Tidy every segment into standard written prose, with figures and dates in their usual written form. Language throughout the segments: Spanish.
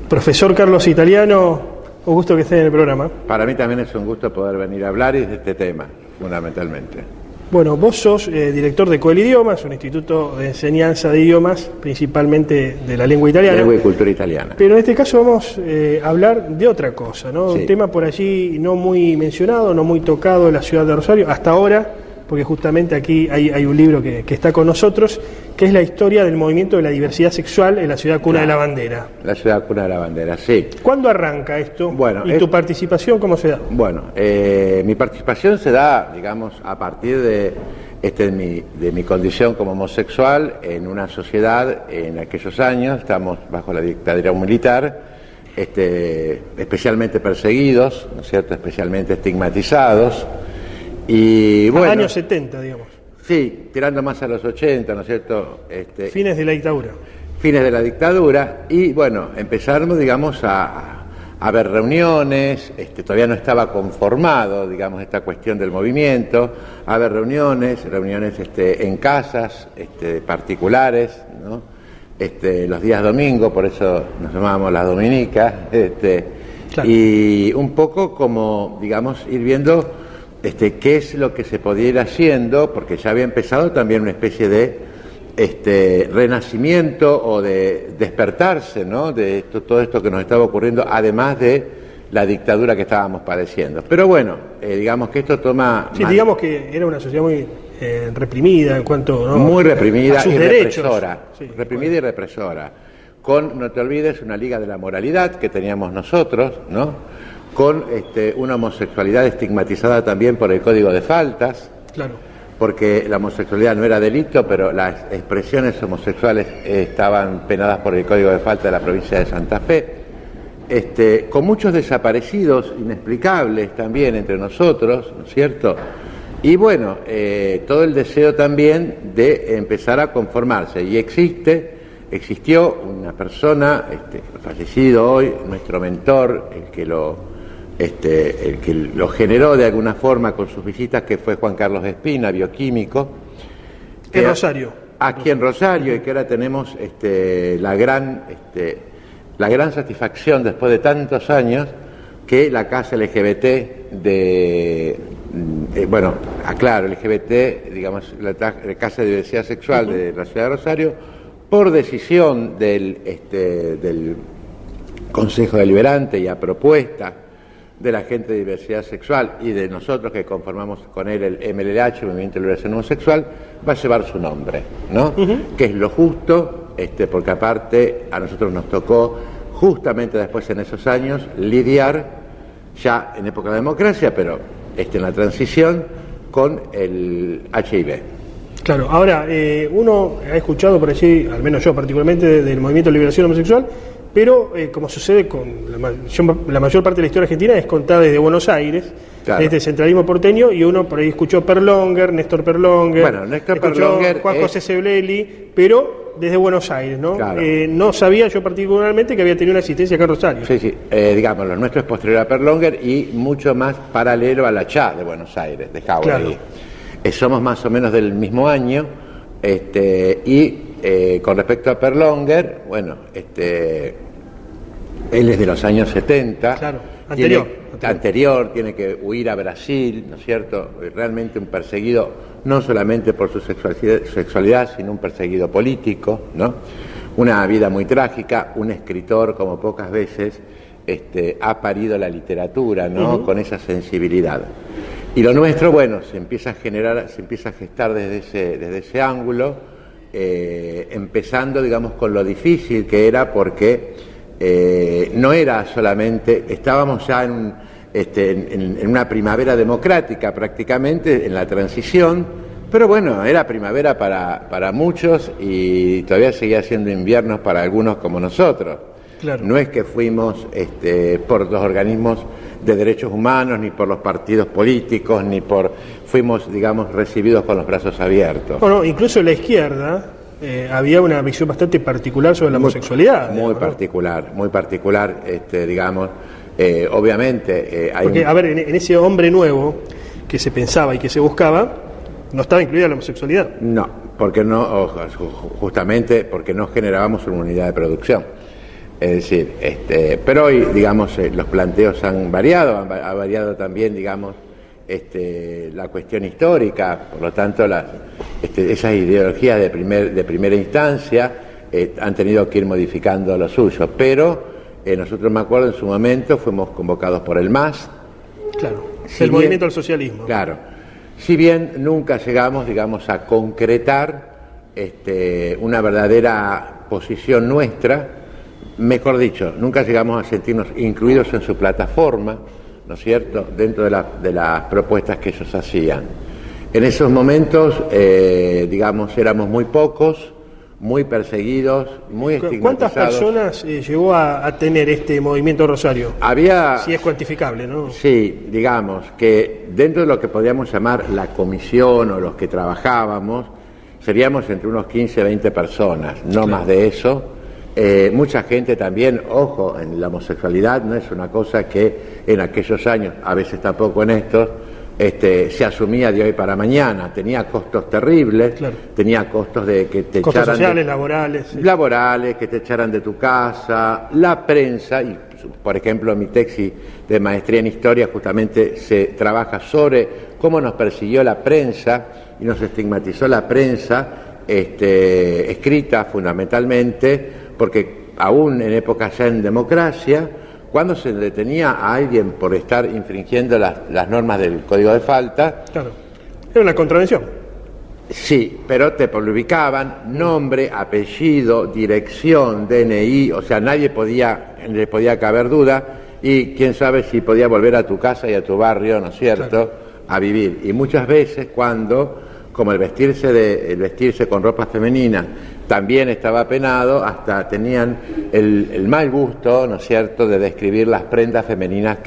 Profesor Carlos Italiano, un gusto que esté en el programa. Para mí también es un gusto poder venir a hablar de este tema, fundamentalmente. Bueno, vos sos director de Coel Idiomas, un instituto de enseñanza de idiomas, principalmente de la lengua italiana. Lengua y cultura italiana. Pero en este caso vamos a hablar de otra cosa, ¿no? Sí. Un tema por allí no muy mencionado, no muy tocado en la ciudad de Rosario, hasta ahora, porque justamente aquí hay un libro que está con nosotros, que es la historia del movimiento de la diversidad sexual en la ciudad cuna de la bandera. La ciudad cuna de la bandera, sí. ¿Cuándo arranca esto? Bueno, ¿Y tu participación cómo se da? Bueno, mi participación se da, digamos, a partir de mi condición como homosexual en una sociedad en aquellos años, estamos bajo la dictadura militar, especialmente perseguidos, ¿no es cierto?, especialmente estigmatizados. Y bueno, años 70, digamos. Sí, tirando más a los 80, ¿no es cierto? Fines de la dictadura. Fines de la dictadura, y bueno, empezamos, digamos, a ver reuniones, todavía no estaba conformado, digamos, esta cuestión del movimiento, a ver reuniones en casas particulares, ¿no? Los días domingo, por eso nos llamábamos las dominicas, Claro. Y un poco como, digamos, ir viendo qué es lo que se podía ir haciendo, porque ya había empezado también una especie de renacimiento o de despertarse, ¿no?, de todo esto que nos estaba ocurriendo, además de la dictadura que estábamos padeciendo. Pero bueno, digamos que esto toma... Sí, digamos que era una sociedad muy reprimida en cuanto, ¿no?, muy reprimida a sus y derechos. represora. Sí, reprimida y represora. Con, no te olvides, una Liga de la Moralidad que teníamos nosotros, ¿no?, con una homosexualidad estigmatizada también por el Código de Faltas. Claro. Porque la homosexualidad no era delito, pero las expresiones homosexuales estaban penadas por el Código de Faltas de la provincia de Santa Fe, con muchos desaparecidos inexplicables también entre nosotros, ¿no es cierto? Y bueno, todo el deseo también de empezar a conformarse, y existió una persona, fallecido hoy, nuestro mentor, el que lo generó de alguna forma con sus visitas, que fue Juan Carlos Espina, bioquímico. En Rosario. Aquí en Rosario, y que ahora tenemos la gran satisfacción, después de tantos años, que la casa LGBT LGBT, digamos, la Casa de Diversidad Sexual de la ciudad de Rosario, por decisión del Consejo Deliberante y a propuesta de la gente de diversidad sexual y de nosotros que conformamos con él el MLH, Movimiento de Liberación Homosexual, va a llevar su nombre, ¿no? Que es lo justo, porque aparte a nosotros nos tocó justamente después en esos años lidiar, ya en época de democracia, pero en la transición, con el HIV. Claro, ahora, uno ha escuchado por allí, al menos yo particularmente, del Movimiento de Liberación Homosexual, pero como sucede con la mayor parte de la historia argentina, es contada desde Buenos Aires, claro, desde el centralismo porteño, y uno por ahí escuchó Perlonger, Néstor Perlonger, bueno, Néstor Perlonger, Juan José Seblelli, pero desde Buenos Aires, ¿no? Claro. No sabía yo particularmente que había tenido una asistencia acá en Rosario. Sí, digamos, lo nuestro es posterior a Perlonger y mucho más paralelo a la CHA de Buenos Aires, de Jauregui. Claro. Somos más o menos del mismo año, con respecto a Perlonger, bueno, él es de los años 70. Claro, anterior, tiene que huir a Brasil, ¿no es cierto? Realmente un perseguido, no solamente por su sexualidad, sino un perseguido político, ¿no? Una vida muy trágica, un escritor como pocas veces ha parido la literatura, ¿no? Con esa sensibilidad. Y lo nuestro, bueno, se empieza a gestar desde ese ángulo, empezando, digamos, con lo difícil que era, porque no era solamente, estábamos ya en una primavera democrática prácticamente, en la transición, pero bueno, era primavera para muchos y todavía seguía siendo invierno para algunos como nosotros. Claro. No es que fuimos por los organismos de derechos humanos, ni por los partidos políticos, fuimos, digamos, recibidos con los brazos abiertos. Bueno, incluso en la izquierda había una visión bastante particular sobre la homosexualidad. Muy particular, digamos, obviamente. Porque, a ver, en ese hombre nuevo que se pensaba y que se buscaba, no estaba incluida la homosexualidad. No, porque no, justamente porque no generábamos una unidad de producción. Es decir, pero hoy, digamos, los planteos han variado, ha variado también, digamos, la cuestión histórica, por lo tanto, esas ideologías de primera instancia han tenido que ir modificando lo suyo, pero nosotros, me acuerdo, en su momento fuimos convocados por el MAS. Claro, el movimiento al socialismo. Claro, si bien nunca llegamos, digamos, a concretar una verdadera posición nuestra, mejor dicho, nunca llegamos a sentirnos incluidos en su plataforma, ¿no es cierto?, dentro de las propuestas que ellos hacían. En esos momentos, digamos, éramos muy pocos, muy perseguidos, muy estigmatizados. ¿Cuántas personas llegó a tener este movimiento Rosario? Había... Si es cuantificable, ¿no? Sí, digamos, que dentro de lo que podríamos llamar la comisión o los que trabajábamos, seríamos entre unos 15, 20 personas, no claro. más de eso. Mucha gente también, ojo, en la homosexualidad no es una cosa que en aquellos años, a veces tampoco en estos, se asumía de hoy para mañana. Tenía costos terribles, claro. Tenía costos de que te costos echaran sociales, laborales. Sí. Laborales, que te echaran de tu casa, la prensa, y por ejemplo mi tesis de maestría en historia justamente se trabaja sobre cómo nos persiguió la prensa y nos estigmatizó la prensa escrita fundamentalmente, porque aún en épocas ya en democracia, cuando se detenía a alguien por estar infringiendo las normas del Código de Falta... Claro, era una contravención. Sí, pero te publicaban nombre, apellido, dirección, DNI, o sea, le podía caber duda, y quién sabe si podía volver a tu casa y a tu barrio, ¿no es cierto?, claro, a vivir. Y muchas veces cuando, como el vestirse con ropa femenina también estaba penado, hasta tenían el mal gusto, ¿no es cierto?, de describir las prendas femeninas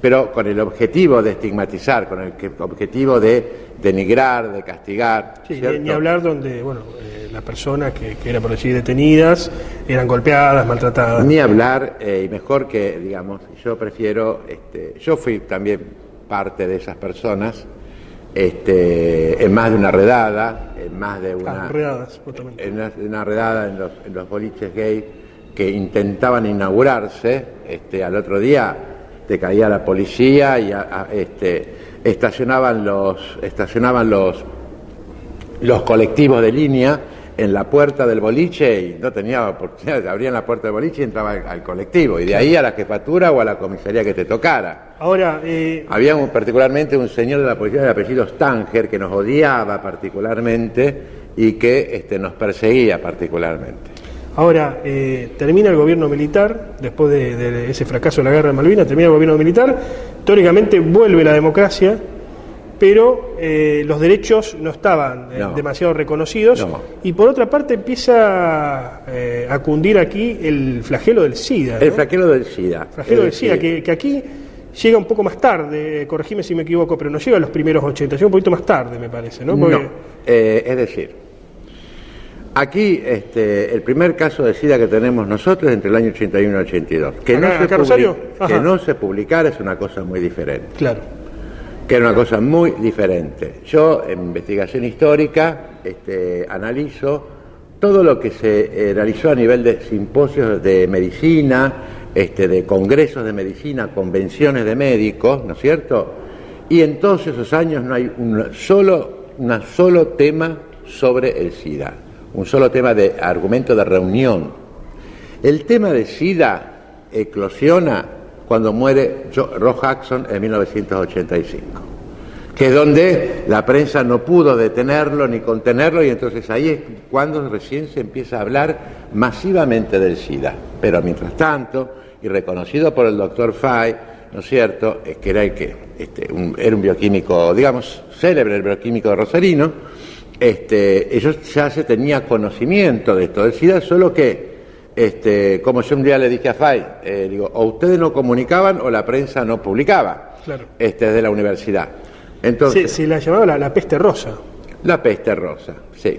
pero con el objetivo de estigmatizar, con el objetivo de denigrar, de castigar. Sí, ni hablar donde, bueno, las personas que eran por decir detenidas eran golpeadas, maltratadas. Ni hablar, y mejor que, digamos, yo prefiero, yo fui también parte de esas personas, en más de una redada, en más de una... redadas, justamente. En una redada en los boliches gay que intentaban inaugurarse, al otro día te caía la policía y estacionaban los colectivos de línea en la puerta del boliche y no tenía oportunidad, abrían la puerta del boliche y entraba al colectivo, y de ahí a la jefatura o a la comisaría que te tocara. Ahora, había particularmente un señor de la policía de apellido Stanger que nos odiaba particularmente y que nos perseguía particularmente. Ahora, termina el gobierno militar, después de ese fracaso de la guerra de Malvinas, termina el gobierno militar, teóricamente vuelve la democracia, pero los derechos no estaban demasiado reconocidos, y por otra parte empieza a cundir aquí el flagelo del SIDA, ¿no? El flagelo del SIDA. Flagelo del SIDA, que aquí llega un poco más tarde, corregime si me equivoco, pero no llega a los primeros 80, llega un poquito más tarde, me parece, ¿no? Porque... es decir... Aquí el primer caso de SIDA que tenemos nosotros es entre el año 81 y 82. Que no se publicara es una cosa muy diferente. Claro. Que es una cosa muy diferente. Yo, en investigación histórica, analizo todo lo que se realizó a nivel de simposios de medicina, de congresos de medicina, convenciones de médicos, ¿no es cierto? Y en todos esos años no hay un solo tema sobre el SIDA. Un solo tema de argumento de reunión. El tema de SIDA eclosiona cuando muere Ross Jackson en 1985, que es donde la prensa no pudo detenerlo ni contenerlo, y entonces ahí es cuando recién se empieza a hablar masivamente del SIDA. Pero mientras tanto, y reconocido por el doctor Fay, ¿no es cierto?, que era era un bioquímico, digamos, célebre, el bioquímico rosarino. Ellos ya se tenía conocimiento de esto del SIDA, solo que, como yo un día le dije a Fay, o ustedes no comunicaban o la prensa no publicaba, claro, desde la universidad. Entonces, se la llamaba la peste rosa. La peste rosa, sí.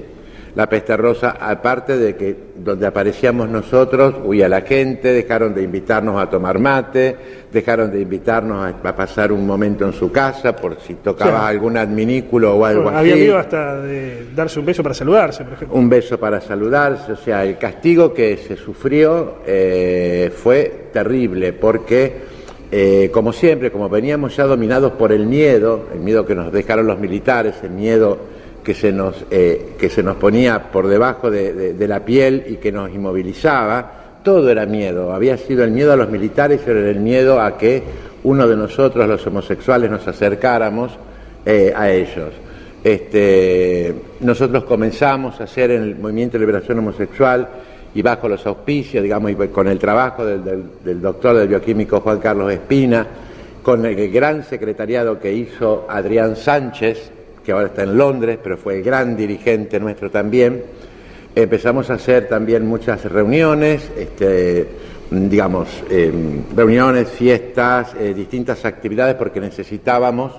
La peste rosa, aparte de que donde aparecíamos nosotros, huía la gente, dejaron de invitarnos a tomar mate, dejaron de invitarnos a pasar un momento en su casa por si tocaba algún adminículo o algo así. Había miedo hasta de darse un beso para saludarse, por ejemplo. Un beso para saludarse, o sea, el castigo que se sufrió fue terrible porque, como siempre, como veníamos ya dominados por el miedo que nos dejaron los militares, el miedo que se nos ponía por debajo de la piel y que nos inmovilizaba, todo era miedo. Había sido el miedo a los militares, era el miedo a que uno de nosotros, los homosexuales, nos acercáramos a ellos. Nosotros comenzamos a hacer en el Movimiento de Liberación Homosexual y bajo los auspicios, digamos, y con el trabajo del doctor, del bioquímico Juan Carlos Espina, con el gran secretariado que hizo Adrián Sánchez, que ahora está en Londres, pero fue el gran dirigente nuestro también. Empezamos a hacer también muchas reuniones, reuniones, fiestas, distintas actividades, porque necesitábamos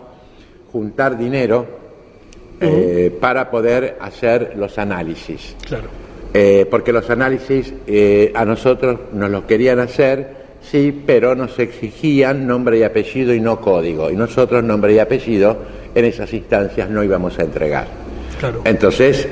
juntar dinero para poder hacer los análisis. Claro. Porque los análisis a nosotros nos los querían hacer, sí, pero nos exigían nombre y apellido y no código. Y nosotros nombre y apellido en esas instancias no íbamos a entregar. Claro. Entonces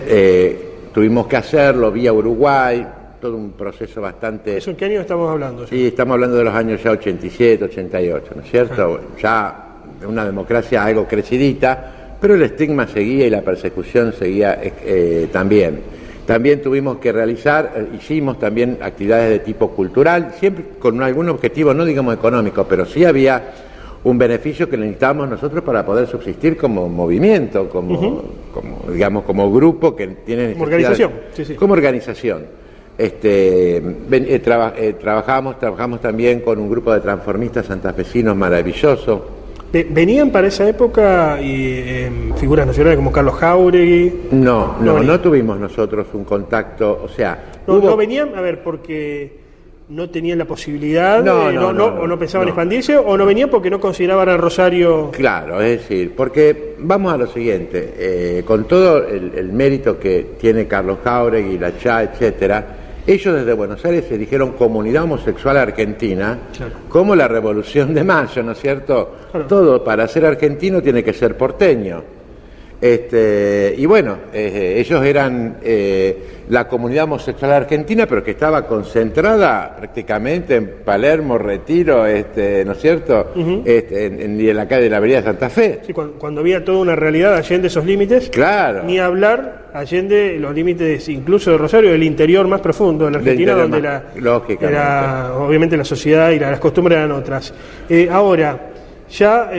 tuvimos que hacerlo vía Uruguay, todo un proceso bastante... ¿Eso en qué año estamos hablando? Sí, estamos hablando de los años ya 87, 88, ¿no es cierto? Ya una democracia algo crecidita, pero el estigma seguía y la persecución seguía también. También tuvimos que hicimos también actividades de tipo cultural, siempre con algún objetivo, no digamos económico, pero sí había un beneficio que necesitábamos nosotros para poder subsistir como movimiento, como grupo que tiene como organización. Sí. Como organización. Trabajamos también con un grupo de transformistas santafesinos maravilloso. ¿Venían para esa época figuras nacionales como Carlos Jáuregui? No tuvimos nosotros un contacto, o sea... No venían, a ver, porque no tenían la posibilidad, o no pensaban expandirse, o no venían porque no consideraban a Rosario... Claro, es decir, porque vamos a lo siguiente, con todo el mérito que tiene Carlos Jáuregui, La Chá, etcétera, ellos desde Buenos Aires se dijeron Comunidad Homosexual Argentina, claro, como la Revolución de Mayo, ¿no es cierto? Claro. Todo para ser argentino tiene que ser porteño. Y bueno, ellos eran la Comunidad Homosexual Argentina, pero que estaba concentrada prácticamente en Palermo, Retiro, ¿no es cierto? En la calle de la Avenida Santa Fe. Sí, cuando había toda una realidad allende esos límites, claro, ni hablar allende los límites incluso de Rosario, del interior más profundo de la Argentina, donde obviamente la sociedad y las costumbres eran otras. Ahora, ya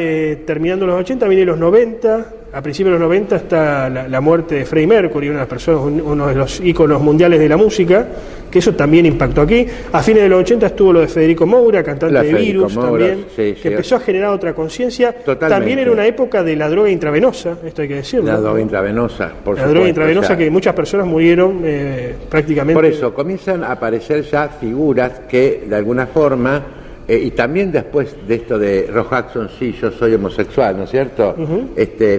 terminando los 80, vienen los 90. A principios de los 90 está la muerte de Freddie Mercury, una de las personas, uno de los íconos mundiales de la música, que eso también impactó aquí. A fines de los 80 estuvo lo de Federico Moura, cantante de Virus, también, que empezó a generar otra conciencia. También era una época de la droga intravenosa, esto hay que decirlo. La droga intravenosa, por supuesto. La droga intravenosa, que muchas personas murieron prácticamente. Por eso, comienzan a aparecer ya figuras que, de alguna forma... y también después de esto de Rock Hudson, sí, yo soy homosexual, ¿no es cierto?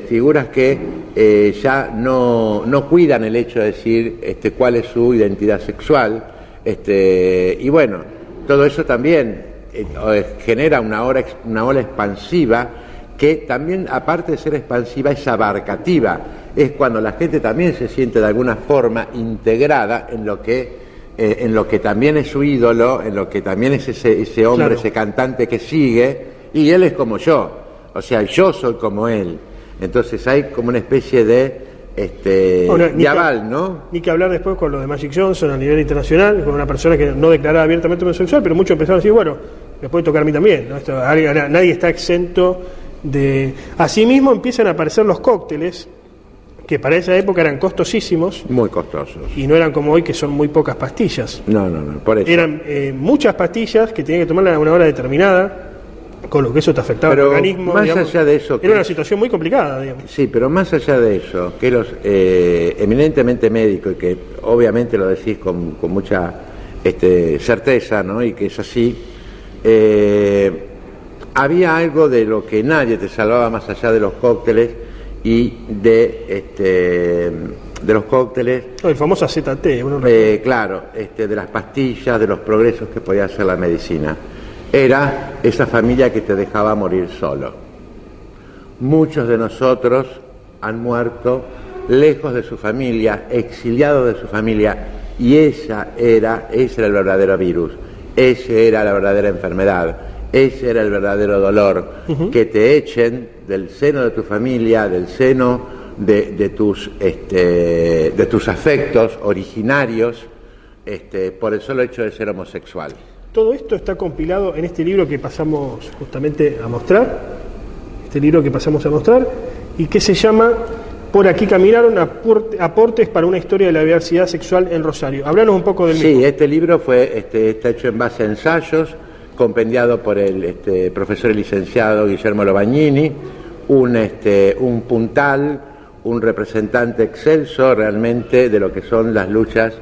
Figuras que ya no cuidan el hecho de decir cuál es su identidad sexual, y bueno, todo eso también genera una ola expansiva que también, aparte de ser expansiva, es abarcativa. Es cuando la gente también se siente de alguna forma integrada en lo que también es su ídolo, en lo que también es ese hombre, claro, ese cantante que sigue, y él es como yo, o sea, yo soy como él. Entonces hay como una especie de aval, ¿no? Ni que hablar después con lo de Magic Johnson a nivel internacional, con una persona que no declaraba abiertamente homosexual, pero muchos empezaron a decir, bueno, me puede tocar a mí también, ¿no? Nadie está exento de... Asimismo empiezan a aparecer los cócteles, que para esa época eran costosísimos. Muy costosos. Y no eran como hoy, que son muy pocas pastillas. No, por eso. Eran muchas pastillas que tenían que tomarlas a una hora determinada, con lo que eso te afectaba al organismo. Más allá de eso... Era una situación muy complicada, digamos. Sí, pero más allá de eso, que los eminentemente médicos, y que obviamente lo decís con mucha certeza, ¿no? Y que es así, había algo de lo que nadie te salvaba más allá de los cócteles y de los cócteles. El famoso ZT. Claro, de las pastillas, de los progresos que podía hacer la medicina. Era esa familia que te dejaba morir solo. Muchos de nosotros han muerto lejos de su familia, exiliados de su familia, y ese era el verdadero virus, esa era la verdadera enfermedad, ese era el verdadero dolor, que te echen del seno de tu familia, del seno de tus afectos originarios, por el solo hecho de ser homosexual. Todo esto está compilado en este libro que pasamos justamente a mostrar, y que se llama Por aquí caminaron, aportes para una historia de la diversidad sexual en Rosario. Háblanos un poco del mismo. Sí, este libro está hecho en base a ensayos, compendiado por el profesor y licenciado Guillermo Lobagnini, un puntal, un representante excelso realmente de lo que son las luchas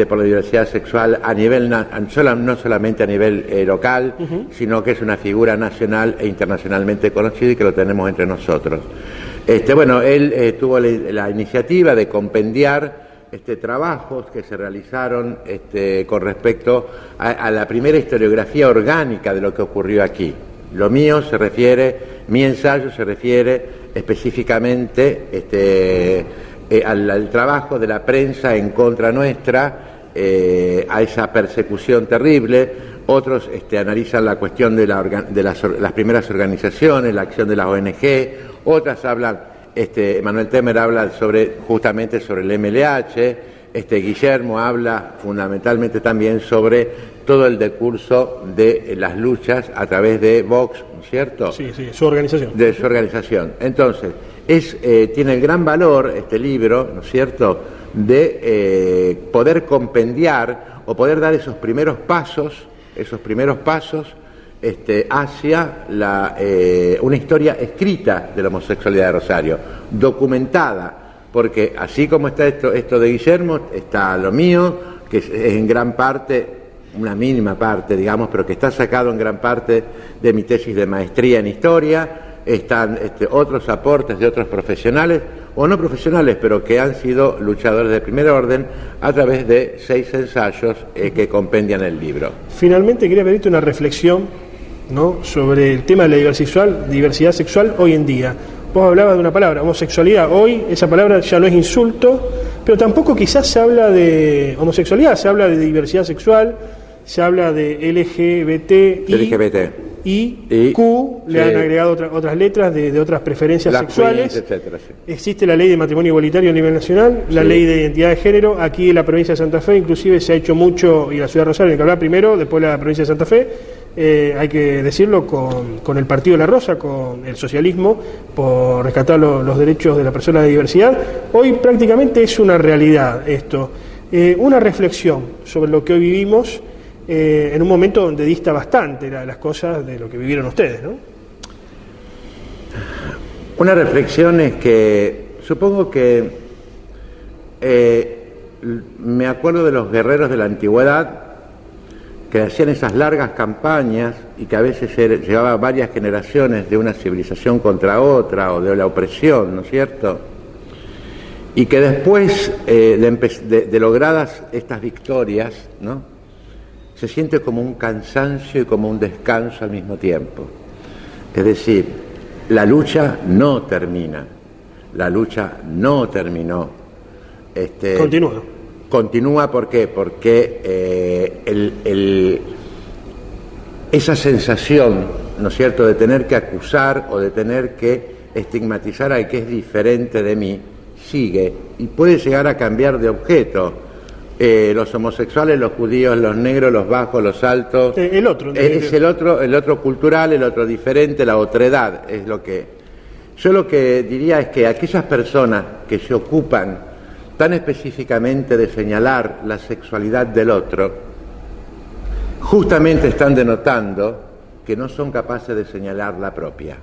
por la diversidad sexual a nivel no solamente a nivel local, sino que es una figura nacional e internacionalmente conocida y que lo tenemos entre nosotros. Él tuvo la iniciativa de compendiar trabajos que se realizaron con respecto a la primera historiografía orgánica de lo que ocurrió aquí. Mi ensayo se refiere específicamente al trabajo de la prensa en contra nuestra, a esa persecución terrible. Otros analizan la cuestión de las primeras organizaciones, la acción de las ONG. Otras hablan, Manuel Temer habla justamente sobre el MLH, Guillermo habla fundamentalmente también sobre todo el decurso de las luchas a través de Vox, ¿no es cierto? Sí, su organización. De su organización. Entonces, tiene el gran valor este libro, ¿no es cierto?, de poder compendiar o poder dar esos primeros pasos hacia una historia escrita de la homosexualidad de Rosario, documentada, porque así como está esto de Guillermo, está lo mío, que es en gran parte, una mínima parte, digamos, pero que está sacado en gran parte de mi tesis de maestría en historia. Están otros aportes de otros profesionales, o no profesionales, pero que han sido luchadores de primer orden a través de 6 ensayos que compendian el libro. Finalmente quería pedirte una reflexión, ¿no?, sobre el tema de la diversidad sexual hoy en día. Vos hablabas de una palabra, homosexualidad. Hoy esa palabra ya no es insulto, pero tampoco quizás se habla de homosexualidad, se habla de diversidad sexual, se habla de LGBT. Y Q, le han agregado otras letras de otras preferencias sexuales. Queens, etcétera, sí. Existe la ley de matrimonio igualitario a nivel nacional, la ley de identidad de género. Aquí en la provincia de Santa Fe inclusive se ha hecho mucho, y la ciudad de Rosario, hay que hablar primero, después la provincia de Santa Fe, hay que decirlo, con el Partido de la Rosa, con el socialismo, por rescatar los derechos de la persona de diversidad. Hoy prácticamente es una realidad esto. Una reflexión sobre lo que hoy vivimos, en un momento donde dista bastante las cosas de lo que vivieron ustedes, ¿no? Una reflexión es que supongo que me acuerdo de los guerreros de la antigüedad que hacían esas largas campañas y que a veces llevaba varias generaciones de una civilización contra otra o de la opresión, ¿no es cierto? Y que después de logradas estas victorias, ¿no?, se siente como un cansancio y como un descanso al mismo tiempo. Es decir, la lucha no termina, la lucha no terminó. Continúa, ¿por qué? Porque esa sensación, ¿no es cierto?, de tener que acusar o de tener que estigmatizar al que es diferente de mí, sigue y puede llegar a cambiar de objeto. Los homosexuales, los judíos, los negros, los bajos, los altos. El otro. Es el otro cultural, el otro diferente, la otredad. Es lo que. Yo lo que diría es que aquellas personas que se ocupan tan específicamente de señalar la sexualidad del otro, justamente están denotando que no son capaces de señalar la propia.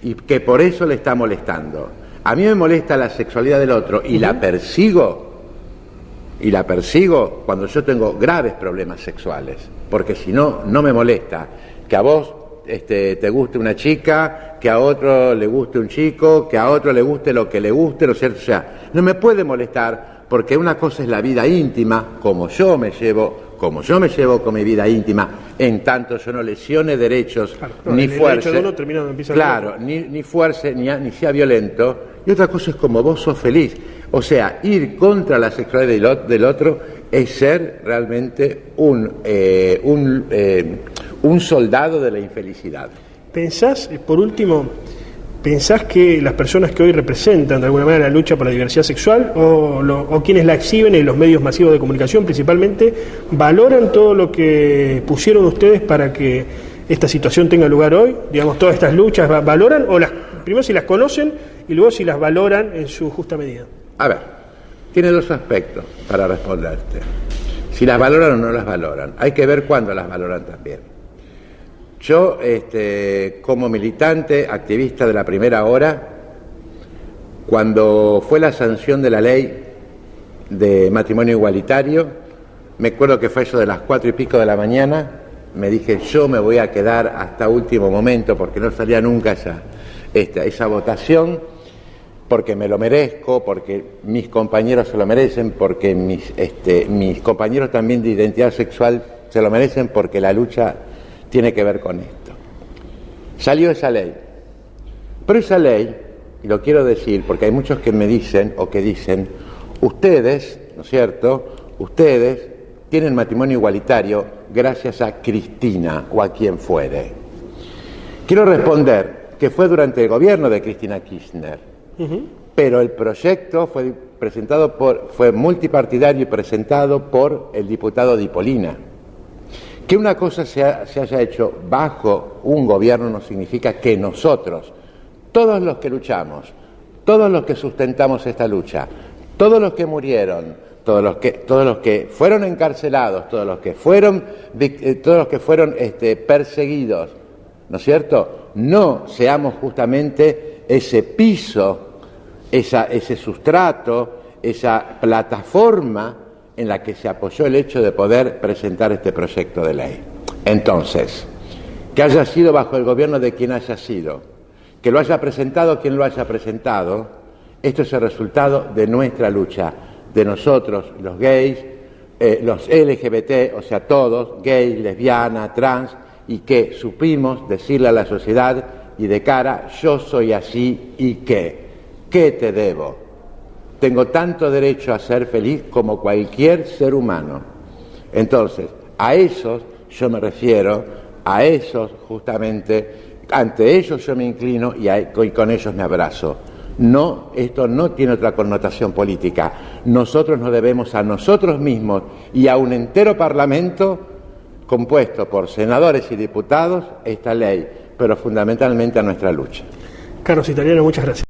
Y que por eso le está molestando. A mí me molesta la sexualidad del otro y la persigo cuando yo tengo graves problemas sexuales, porque si no, no me molesta que a vos te guste una chica, que a otro le guste un chico, que a otro le guste lo que le guste, ¿no es cierto? O sea, no me puede molestar, porque una cosa es la vida íntima, como yo me llevo con mi vida íntima, en tanto yo no lesione derechos, claro, ni fuerce, ni fuerce, ni sea violento, y otra cosa es como vos sos feliz. O sea, ir contra la sexualidad del otro es ser realmente un soldado de la infelicidad. ¿Pensás, por último, que las personas que hoy representan de alguna manera la lucha por la diversidad sexual o quienes la exhiben en los medios masivos de comunicación principalmente, valoran todo lo que pusieron ustedes para que esta situación tenga lugar hoy? Digamos, todas estas luchas, ¿valoran? O primero si las conocen y luego si las valoran en su justa medida. A ver, tiene dos aspectos para responderte. Si las valoran o no las valoran. Hay que ver cuándo las valoran también. Yo, como militante, activista de la primera hora, cuando fue la sanción de la ley de matrimonio igualitario, me acuerdo que fue eso de las 4 y pico de la mañana, me dije, yo me voy a quedar hasta último momento, porque no salía nunca esa votación, porque me lo merezco, porque mis compañeros se lo merecen, porque mis compañeros también de identidad sexual se lo merecen, porque la lucha tiene que ver con esto. Salió esa ley, pero esa ley, y lo quiero decir porque hay muchos que me dicen o que dicen, ustedes, ¿no es cierto?, ustedes tienen matrimonio igualitario gracias a Cristina o a quien fuere. Quiero responder que fue durante el gobierno de Cristina Kirchner, pero el proyecto fue multipartidario y presentado por el diputado Di Polina. Que una cosa se haya hecho bajo un gobierno no significa que nosotros, todos los que luchamos, todos los que sustentamos esta lucha, todos los que murieron, todos los que fueron encarcelados, todos los que fueron perseguidos, ¿no es cierto?, no seamos justamente ese piso, ese sustrato, esa plataforma en la que se apoyó el hecho de poder presentar este proyecto de ley. Entonces, que haya sido bajo el gobierno de quien haya sido, que lo haya presentado quien lo haya presentado, esto es el resultado de nuestra lucha, de nosotros, los gays, los LGBT, o sea, todos, gays, lesbianas, trans, y que supimos decirle a la sociedad y de cara, yo soy así y ¿qué te debo? Tengo tanto derecho a ser feliz como cualquier ser humano. Entonces, a esos yo me refiero, a esos justamente, ante ellos yo me inclino y con ellos me abrazo. No, esto no tiene otra connotación política. Nosotros nos debemos a nosotros mismos y a un entero parlamento compuesto por senadores y diputados esta ley, pero fundamentalmente a nuestra lucha. Carlos Italiano, muchas gracias.